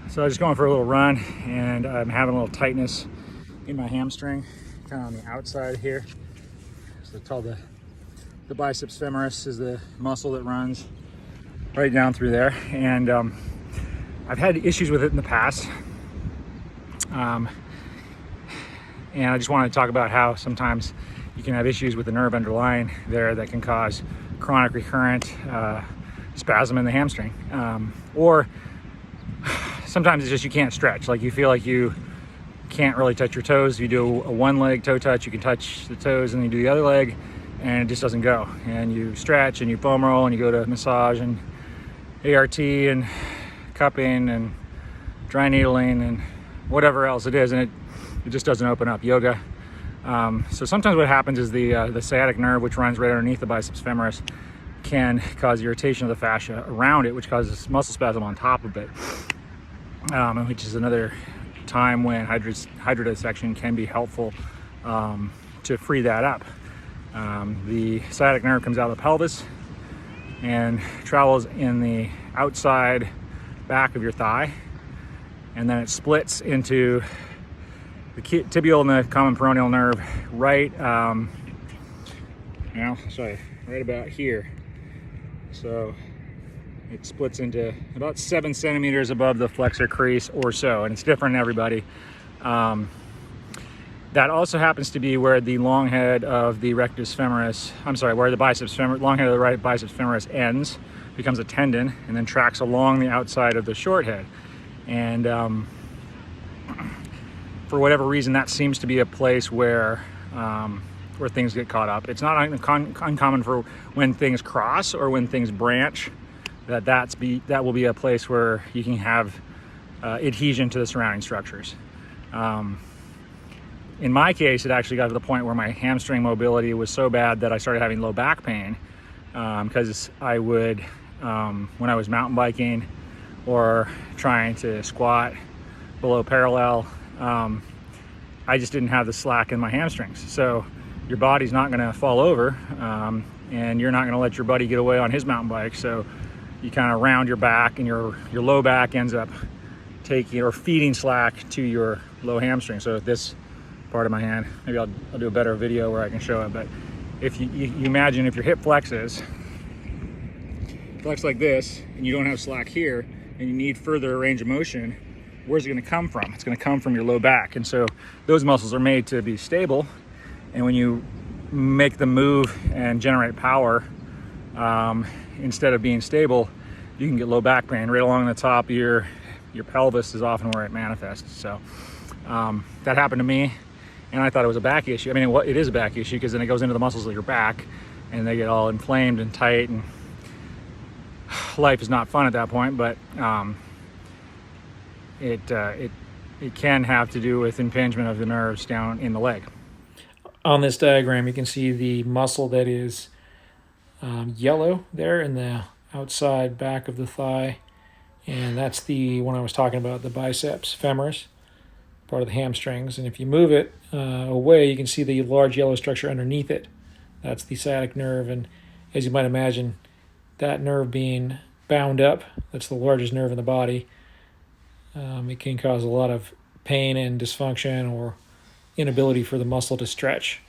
So I was just going for a little run, and I'm having a little tightness in my hamstring, kind of on the outside here. So it's called the biceps femoris is the muscle that runs right down through there. And I've had issues with it in the past. And I just wanted to talk about how sometimes you can have issues with the nerve underlying there that can cause chronic recurrent spasm in the hamstring. Or sometimes it's just you can't stretch. Like you feel like you can't really touch your toes. You do a one leg toe touch, you can touch the toes, and then you do the other leg and it just doesn't go. And you stretch and you foam roll and you go to massage and ART and cupping and dry needling and whatever else it is, and it just doesn't open up. Yoga. So sometimes what happens is the sciatic nerve, which runs right underneath the biceps femoris, can cause irritation of the fascia around it, which causes muscle spasm on top of it, which is another time when hydrodissection can be helpful to free that up. The sciatic nerve comes out of the pelvis and travels in the outside back of your thigh, and then it splits into the tibial and the common peroneal nerve right right about here. So it splits into about 7 centimeters above the flexor crease or so, and it's different in everybody. That also happens to be where the long head of the rectus femoris, where the long head of the right biceps femoris ends, becomes a tendon, and then tracks along the outside of the short head. And for whatever reason, that seems to be a place where things get caught up. It's not uncommon for when things cross or when things branch, that will be a place where you can have adhesion to the surrounding structures. In my case, it actually got to the point where my hamstring mobility was so bad that I started having low back pain, because I would, when I was mountain biking or trying to squat below parallel, I just didn't have the slack in my hamstrings. So your body's not going to fall over, and you're not going to let your buddy get away on his mountain bike. So you kind of round your back, and your low back ends up taking or feeding slack to your low hamstring. So this part of my hand, maybe I'll do a better video where I can show it, but if you imagine if your hip flexes like this, and you don't have slack here, and you need further range of motion, where's it going to come from? It's going to come from your low back. And so those muscles are made to be stable, and when you make them move and generate power, instead of being stable, you can get low back pain right along the top of your pelvis is often where it manifests. So that happened to me, and I thought it was a back issue. I mean, it is a back issue, because then it goes into the muscles of your back and they get all inflamed and tight, and life is not fun at that point. But it can have to do with impingement of the nerves down in the leg. On this diagram, you can see the muscle that is yellow there in the outside back of the thigh, and that's the one I was talking about, the biceps femoris, part of the hamstrings. And if you move it away, you can see the large yellow structure underneath it. That's the sciatic nerve, and as you might imagine, that nerve being bound up, that's the largest nerve in the body, it can cause a lot of pain and dysfunction or inability for the muscle to stretch.